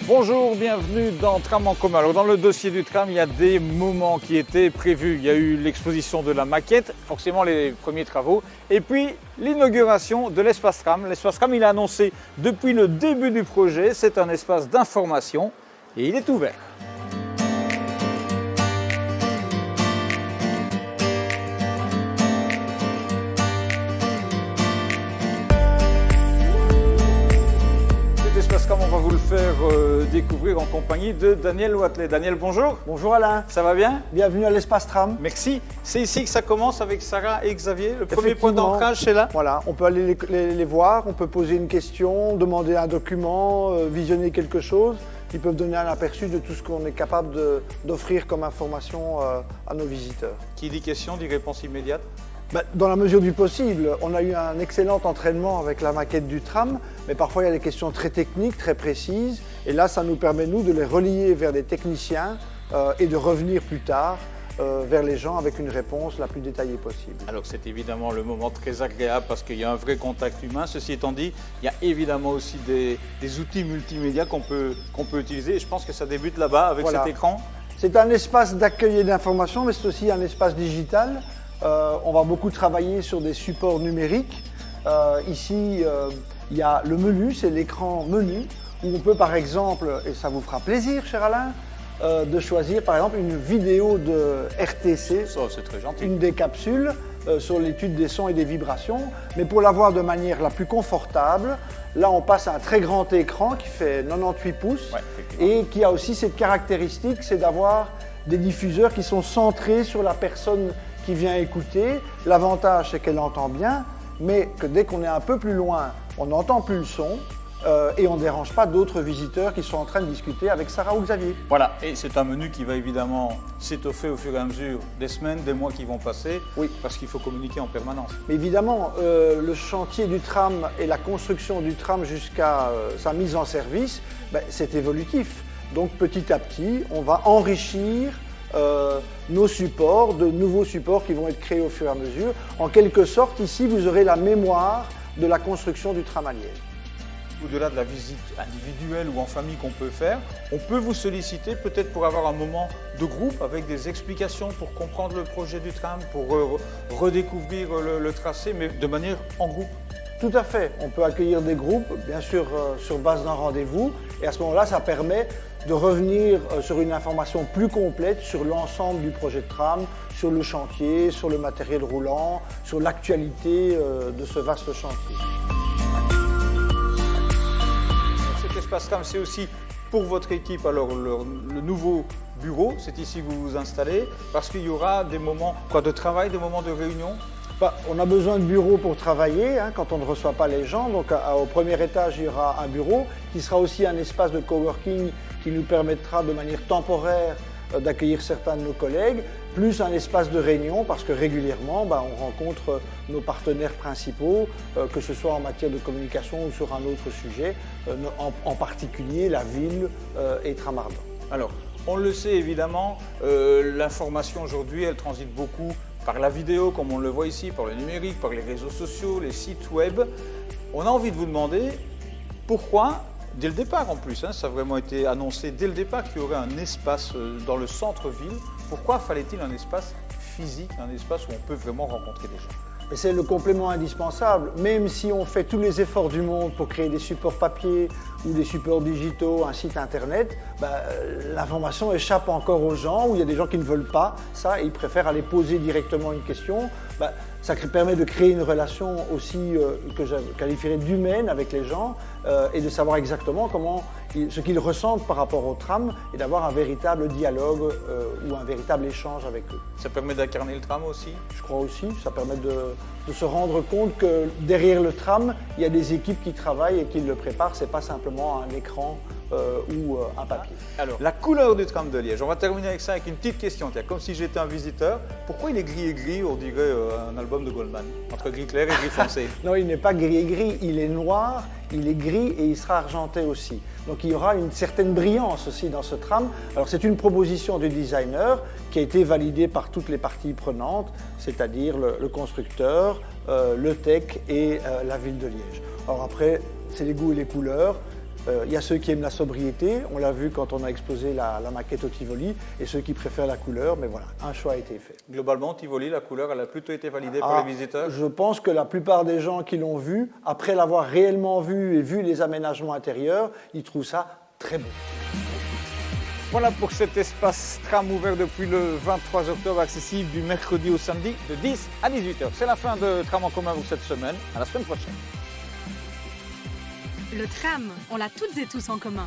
Bonjour, bienvenue dans Tram en commun. Alors dans le dossier du tram, il y a des moments qui étaient prévus. Il y a eu l'exposition de la maquette, forcément les premiers travaux, et puis l'inauguration de l'espace tram. L'espace tram, il est annoncé depuis le début du projet. C'est un espace d'information et il est ouvert. L'espace tram, on va vous le faire découvrir en compagnie de Daniel Watley. Daniel, bonjour. Bonjour Alain. Ça va bien? Bienvenue à l'espace tram. Merci. C'est ici que ça commence avec Sarah et Xavier. Le premier point d'ancrage, c'est là. Voilà, on peut aller les voir, on peut poser une question, demander un document, visionner quelque chose. Ils peuvent donner un aperçu de tout ce qu'on est capable d'offrir comme information à nos visiteurs. Qui dit question dit réponse immédiate. Dans la mesure du possible, on a eu un excellent entraînement avec la maquette du tram, mais parfois il y a des questions très techniques, très précises, et là ça nous permet nous de les relier vers des techniciens et de revenir plus tard vers les gens avec une réponse la plus détaillée possible. Alors c'est évidemment le moment très agréable parce qu'il y a un vrai contact humain. Ceci étant dit, il y a évidemment aussi des outils multimédia qu'on peut utiliser, et je pense que ça débute là-bas avec cet écran. C'est un espace d'accueil et d'information, mais c'est aussi un espace digital. On va beaucoup travailler sur des supports numériques. Ici, il y a le menu, c'est l'écran menu, où on peut par exemple, et ça vous fera plaisir, cher Alain, de choisir par exemple une vidéo de RTC, c'est très gentil. Une des capsules sur l'étude des sons et des vibrations, mais pour l'avoir de manière la plus confortable, là on passe à un très grand écran qui fait 98 pouces et qui a aussi cette caractéristique, c'est d'avoir des diffuseurs qui sont centrés sur la personne qui vient écouter. L'avantage, c'est qu'elle entend bien, mais que dès qu'on est un peu plus loin, on n'entend plus le son et on ne dérange pas d'autres visiteurs qui sont en train de discuter avec Sarah ou Xavier. Voilà, et c'est un menu qui va évidemment s'étoffer au fur et à mesure des semaines, des mois qui vont passer, parce qu'il faut communiquer en permanence. Mais évidemment, le chantier du tram et la construction du tram jusqu'à sa mise en service, c'est évolutif. Donc petit à petit, on va enrichir nos supports, de nouveaux supports qui vont être créés au fur et à mesure. En quelque sorte, ici, vous aurez la mémoire de la construction du tram à Liège. Au-delà de la visite individuelle ou en famille qu'on peut faire, on peut vous solliciter peut-être pour avoir un moment de groupe avec des explications pour comprendre le projet du tram, pour redécouvrir le tracé, mais de manière en groupe. Tout à fait. On peut accueillir des groupes, bien sûr, sur base d'un rendez-vous. Et à ce moment-là, ça permet de revenir sur une information plus complète sur l'ensemble du projet de tram, sur le chantier, sur le matériel roulant, sur l'actualité de ce vaste chantier. Cet espace tram, c'est aussi pour votre équipe, alors le nouveau bureau, c'est ici que vous vous installez, parce qu'il y aura des moments de travail, des moments de réunion. On a besoin de bureaux pour travailler quand on ne reçoit pas les gens. Donc au premier étage, il y aura un bureau qui sera aussi un espace de coworking qui nous permettra de manière temporaire d'accueillir certains de nos collègues, plus un espace de réunion parce que régulièrement, on rencontre nos partenaires principaux, que ce soit en matière de communication ou sur un autre sujet, en particulier la ville et Tramardin. Alors, on le sait évidemment, l'information aujourd'hui, elle transite beaucoup par la vidéo, comme on le voit ici, par le numérique, par les réseaux sociaux, les sites web. On a envie de vous demander pourquoi, dès le départ en plus, ça a vraiment été annoncé dès le départ qu'il y aurait un espace dans le centre-ville. Pourquoi fallait-il un espace physique, un espace où on peut vraiment rencontrer des gens? Et c'est le complément indispensable, même si on fait tous les efforts du monde pour créer des supports papier ou des supports digitaux, un site internet, l'information échappe encore aux gens, ou il y a des gens qui ne veulent pas ça et ils préfèrent aller poser directement une question. Ça permet de créer une relation aussi que je qualifierais d'humaine avec les gens et de savoir exactement ce qu'ils ressentent par rapport au tram et d'avoir un véritable dialogue ou un véritable échange avec eux. Ça permet d'incarner le tram aussi? Je crois aussi, ça permet de se rendre compte que derrière le tram, il y a des équipes qui travaillent et qui le préparent, c'est pas simplement un écran ou un papier. Alors, la couleur du tram de Liège, on va terminer avec ça avec une petite question, comme si j'étais un visiteur. Pourquoi il est gris et gris, on dirait un album de Goldman, entre gris clair et gris foncé? Non, il n'est pas gris et gris, il est noir, il est gris et il sera argenté aussi. Donc il y aura une certaine brillance aussi dans ce tram. Alors c'est une proposition du designer qui a été validée par toutes les parties prenantes, c'est-à-dire le constructeur, le tech et la ville de Liège. Alors après, c'est les goûts et les couleurs. Il y a ceux qui aiment la sobriété, on l'a vu quand on a exposé la maquette au Tivoli, et ceux qui préfèrent la couleur, mais voilà, un choix a été fait. Globalement, Tivoli, la couleur, elle a plutôt été validée par les visiteurs? Je pense que la plupart des gens qui l'ont vu, après l'avoir réellement vu et vu les aménagements intérieurs, ils trouvent ça très beau. Voilà pour cet espace tram ouvert depuis le 23 octobre, accessible du mercredi au samedi de 10 à 18h. C'est la fin de Tram en commun pour cette semaine. À la semaine prochaine. Le tram, on l'a toutes et tous en commun.